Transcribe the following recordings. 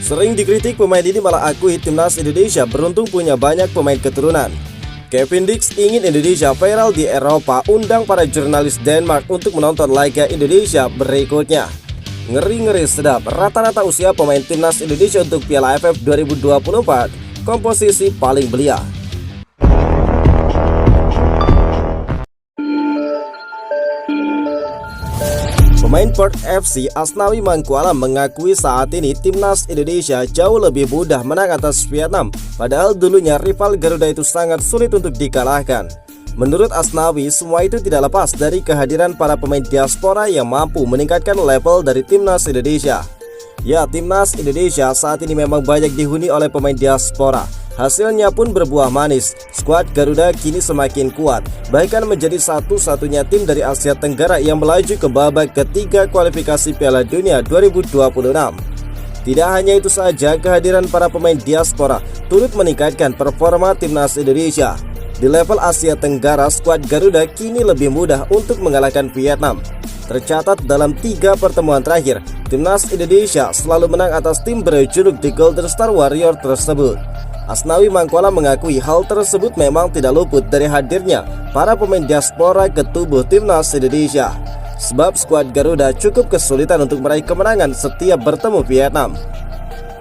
Sering dikritik, pemain ini malah akui timnas Indonesia beruntung punya banyak pemain keturunan. Kevin Dix ingin Indonesia viral di Eropa, undang para jurnalis Denmark untuk menonton laga Indonesia berikutnya. Ngeri-ngeri sedap, rata-rata usia pemain timnas Indonesia untuk Piala AFF 2024, komposisi paling belia. Pemain Perth FC Asnawi Mangkualam mengakui saat ini timnas Indonesia jauh lebih mudah menang atas Vietnam, padahal dulunya rival Garuda itu sangat sulit untuk dikalahkan. Menurut Asnawi, semua itu tidak lepas dari kehadiran para pemain diaspora yang mampu meningkatkan level dari timnas Indonesia. Ya, timnas Indonesia saat ini memang banyak dihuni oleh pemain diaspora. Hasilnya pun berbuah manis. Skuad Garuda kini semakin kuat, bahkan menjadi satu-satunya tim dari Asia Tenggara yang melaju ke babak ketiga kualifikasi Piala Dunia 2026. Tidak hanya itu saja, kehadiran para pemain diaspora turut meningkatkan performa timnas Indonesia. Di level Asia Tenggara, skuad Garuda kini lebih mudah untuk mengalahkan Vietnam. Tercatat dalam 3 pertemuan terakhir, timnas Indonesia selalu menang atas tim berjuluk The Golden Star Warrior tersebut. Asnawi Mangkualam mengakui hal tersebut memang tidak luput dari hadirnya para pemain diaspora ke tubuh timnas Indonesia. Sebab skuad Garuda cukup kesulitan untuk meraih kemenangan setiap bertemu Vietnam.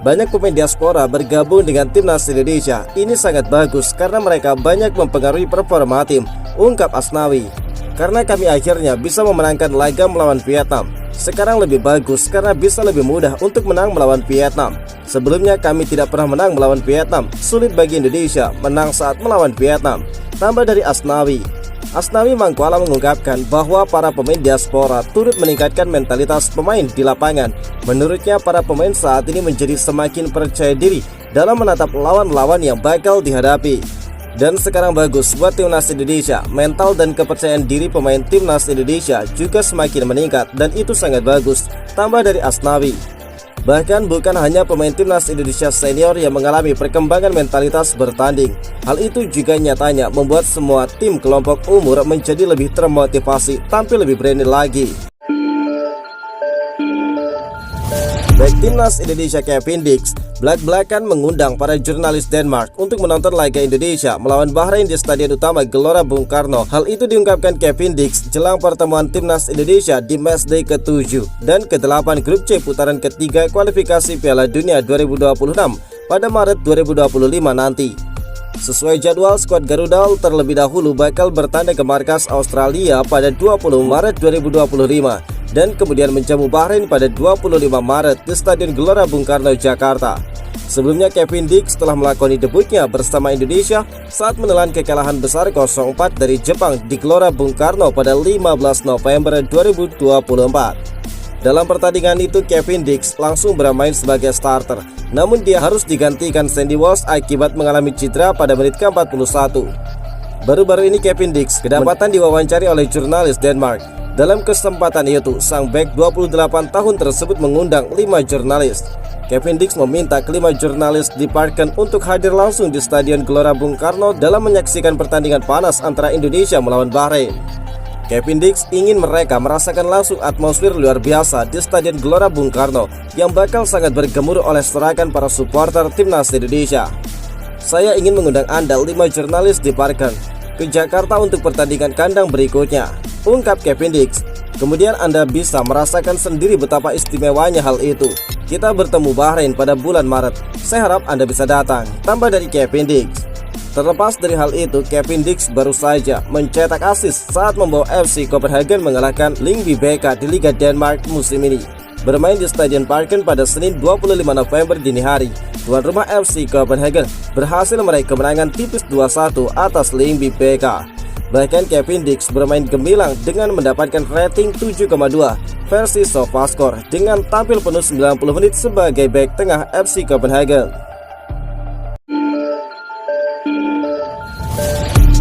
Banyak pemain diaspora bergabung dengan timnas Indonesia. Ini sangat bagus karena mereka banyak mempengaruhi performa tim, ungkap Asnawi. Karena kami akhirnya bisa memenangkan laga melawan Vietnam. Sekarang lebih bagus karena bisa lebih mudah untuk menang melawan Vietnam. Sebelumnya kami tidak pernah menang melawan Vietnam. Sulit bagi Indonesia menang saat melawan Vietnam, tambah dari Asnawi. Asnawi Mangkualam mengungkapkan bahwa para pemain diaspora turut meningkatkan mentalitas pemain di lapangan. Menurutnya para pemain saat ini menjadi semakin percaya diri dalam menatap lawan-lawan yang bakal dihadapi. Dan sekarang bagus buat timnas Indonesia. Mental dan kepercayaan diri pemain timnas Indonesia juga semakin meningkat, dan itu sangat bagus, tambah dari Asnawi. Bahkan bukan hanya pemain timnas Indonesia senior yang mengalami perkembangan mentalitas bertanding. Hal itu juga nyatanya membuat semua tim kelompok umur menjadi lebih termotivasi, tampil lebih berani lagi. Baik timnas Indonesia Kevin Dix belak-belakan mengundang para jurnalis Denmark untuk menonton laga Indonesia melawan Bahrain di Stadion Utama Gelora Bung Karno. Hal itu diungkapkan Kevin Dix jelang pertemuan timnas Indonesia di matchday ke-7 dan ke-8 grup C putaran ketiga kualifikasi Piala Dunia 2026 pada Maret 2025 nanti. Sesuai jadwal, skuad Garuda terlebih dahulu bakal bertanding ke markas Australia pada 20 Maret 2025 dan kemudian menjamu Bahrain pada 25 Maret di Stadion Gelora Bung Karno, Jakarta. Sebelumnya Kevin Dix telah melakoni debutnya bersama Indonesia saat menelan kekalahan besar 0-4 dari Jepang di Gelora Bung Karno pada 15 November 2024. Dalam pertandingan itu Kevin Dix langsung bermain sebagai starter, namun dia harus digantikan Sandy Walsh akibat mengalami cedera pada menit ke-41. Baru-baru ini Kevin Dix kedapatan diwawancari oleh jurnalis Denmark. Dalam kesempatan itu, sang bek 28 tahun tersebut mengundang 5 jurnalis. Kevin Dix meminta kelima jurnalis di Parken untuk hadir langsung di Stadion Gelora Bung Karno dalam menyaksikan pertandingan panas antara Indonesia melawan Bahrain. Kevin Dix ingin mereka merasakan langsung atmosfer luar biasa di Stadion Gelora Bung Karno yang bakal sangat bergemuruh oleh sorakan para supporter timnas Indonesia. Saya ingin mengundang Anda 5 jurnalis di Parken ke Jakarta untuk pertandingan kandang berikutnya, ungkap Kevin Dix. Kemudian Anda bisa merasakan sendiri betapa istimewanya hal itu. Kita bertemu Bahrain pada bulan Maret. Saya harap Anda bisa datang, tambah dari Kevin Dix. Terlepas dari hal itu, Kevin Dix baru saja mencetak assist saat membawa FC Copenhagen mengalahkan Lyngby BK di Liga Denmark musim ini. Bermain di Stadion Parken pada Senin 25 November dini hari, tuan rumah FC Copenhagen berhasil meraih kemenangan tipis 2-1 atas Lyngby BK. Bahkan Kevin Dix bermain gemilang dengan mendapatkan rating 7,2 versi SofaScore dengan tampil penuh 90 menit sebagai bek tengah FC Copenhagen.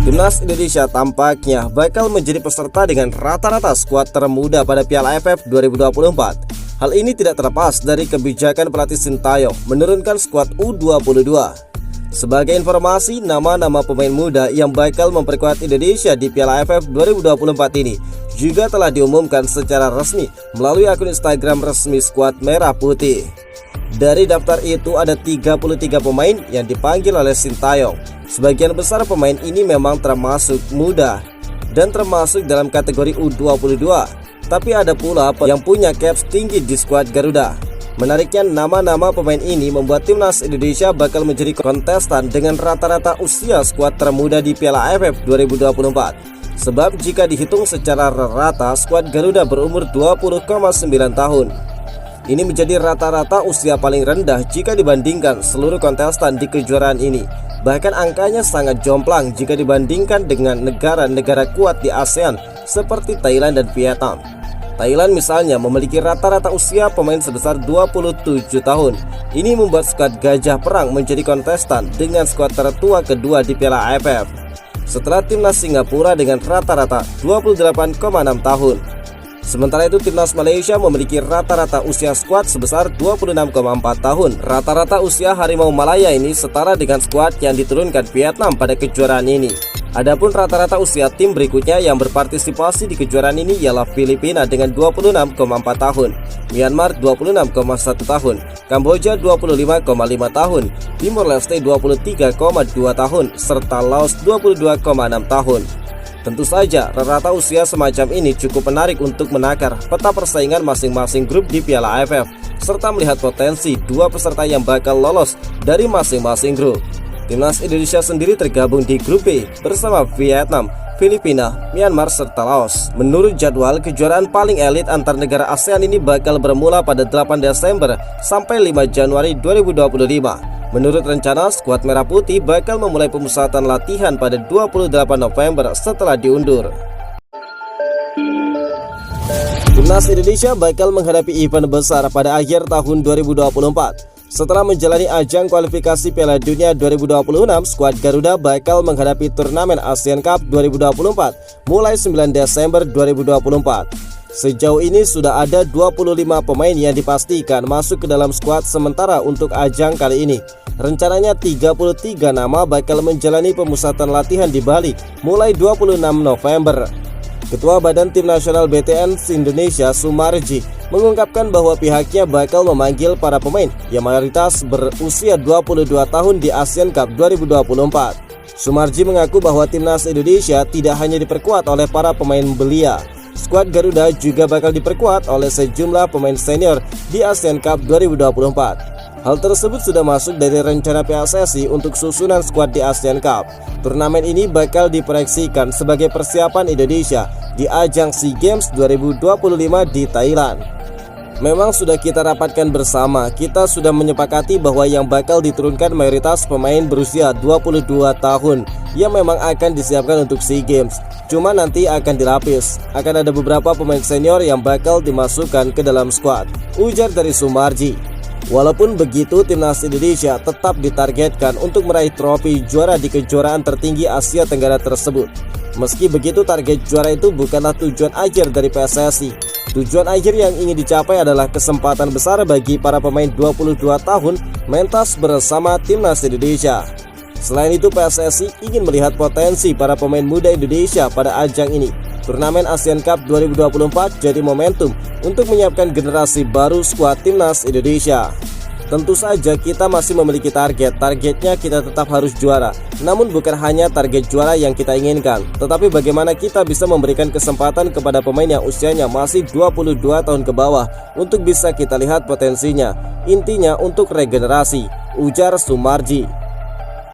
Timnas Indonesia tampaknya bakal menjadi peserta dengan rata-rata skuad termuda pada Piala AFF 2024. Hal ini tidak terlepas dari kebijakan pelatih Sintayong menurunkan skuad U22. Sebagai informasi, nama-nama pemain muda yang bakal memperkuat Indonesia di Piala AFF 2024 ini juga telah diumumkan secara resmi melalui akun Instagram resmi skuad Merah Putih. Dari daftar itu ada 33 pemain yang dipanggil oleh Sintayong. Sebagian besar pemain ini memang termasuk muda dan termasuk dalam kategori U22. Tapi ada pula yang punya caps tinggi di skuad Garuda. Menariknya, nama-nama pemain ini membuat timnas Indonesia bakal menjadi kontestan dengan rata-rata usia skuad termuda di Piala AFF 2024. Sebab jika dihitung secara rata, skuad Garuda berumur 20,9 tahun. Ini menjadi rata-rata usia paling rendah jika dibandingkan seluruh kontestan di kejuaraan ini. Bahkan angkanya sangat jomplang jika dibandingkan dengan negara-negara kuat di ASEAN seperti Thailand dan Vietnam. Thailand misalnya memiliki rata-rata usia pemain sebesar 27 tahun. Ini membuat skuad Gajah Perang menjadi kontestan dengan skuad tertua kedua di Piala AFF, setelah timnas Singapura dengan rata-rata 28,6 tahun. Sementara itu timnas Malaysia memiliki rata-rata usia skuad sebesar 26,4 tahun. Rata-rata usia Harimau Malaya ini setara dengan skuad yang diturunkan Vietnam pada kejuaraan ini. Adapun rata-rata usia tim berikutnya yang berpartisipasi di kejuaraan ini ialah Filipina dengan 26,4 tahun, Myanmar 26,1 tahun, Kamboja 25,5 tahun, Timor Leste 23,2 tahun, serta Laos 22,6 tahun. Tentu saja rata-rata usia semacam ini cukup menarik untuk menakar peta persaingan masing-masing grup di Piala AFF, serta melihat potensi dua peserta yang bakal lolos dari masing-masing grup. Timnas Indonesia sendiri tergabung di grup B bersama Vietnam, Filipina, Myanmar, serta Laos. Menurut jadwal, kejuaraan paling elit antar negara ASEAN ini bakal bermula pada 8 Desember sampai 5 Januari 2025. Menurut rencana, skuad Merah Putih bakal memulai pemusatan latihan pada 28 November setelah diundur. Timnas Indonesia bakal menghadapi event besar pada akhir tahun 2024. Setelah menjalani ajang kualifikasi Piala Dunia 2026, skuad Garuda bakal menghadapi turnamen Asian Cup 2024 mulai 9 Desember 2024. Sejauh ini sudah ada 25 pemain yang dipastikan masuk ke dalam skuad sementara untuk ajang kali ini. Rencananya 33 nama bakal menjalani pemusatan latihan di Bali mulai 26 November. Ketua Badan Tim Nasional BTN Indonesia, Sumarji, mengungkapkan bahwa pihaknya bakal memanggil para pemain yang mayoritas berusia 22 tahun di Asian Cup 2024. Sumarji mengaku bahwa timnas Indonesia tidak hanya diperkuat oleh para pemain belia. Skuad Garuda juga bakal diperkuat oleh sejumlah pemain senior di Asian Cup 2024. Hal tersebut sudah masuk dari rencana PSSI untuk susunan skuad di Asian Cup. Turnamen ini bakal diproyeksikan sebagai persiapan Indonesia di ajang SEA Games 2025 di Thailand. Memang sudah kita rapatkan bersama, kita sudah menyepakati bahwa yang bakal diturunkan mayoritas pemain berusia 22 tahun yang memang akan disiapkan untuk SEA Games. Cuma nanti akan dilapis, akan ada beberapa pemain senior yang bakal dimasukkan ke dalam skuad, ujar dari Sumarji. Walaupun begitu, timnas Indonesia tetap ditargetkan untuk meraih trofi juara di kejuaraan tertinggi Asia Tenggara tersebut. Meski begitu, target juara itu bukanlah tujuan akhir dari PSSI. Tujuan akhir yang ingin dicapai adalah kesempatan besar bagi para pemain 22 tahun mentas bersama timnas Indonesia. Selain itu, PSSI ingin melihat potensi para pemain muda Indonesia pada ajang ini. Turnamen Asian Cup 2024 jadi momentum untuk menyiapkan generasi baru skuad timnas Indonesia. Tentu saja kita masih memiliki targetnya kita tetap harus juara. Namun bukan hanya target juara yang kita inginkan, tetapi bagaimana kita bisa memberikan kesempatan kepada pemain yang usianya masih 22 tahun ke bawah untuk bisa kita lihat potensinya. Intinya untuk regenerasi, ujar Sumarji.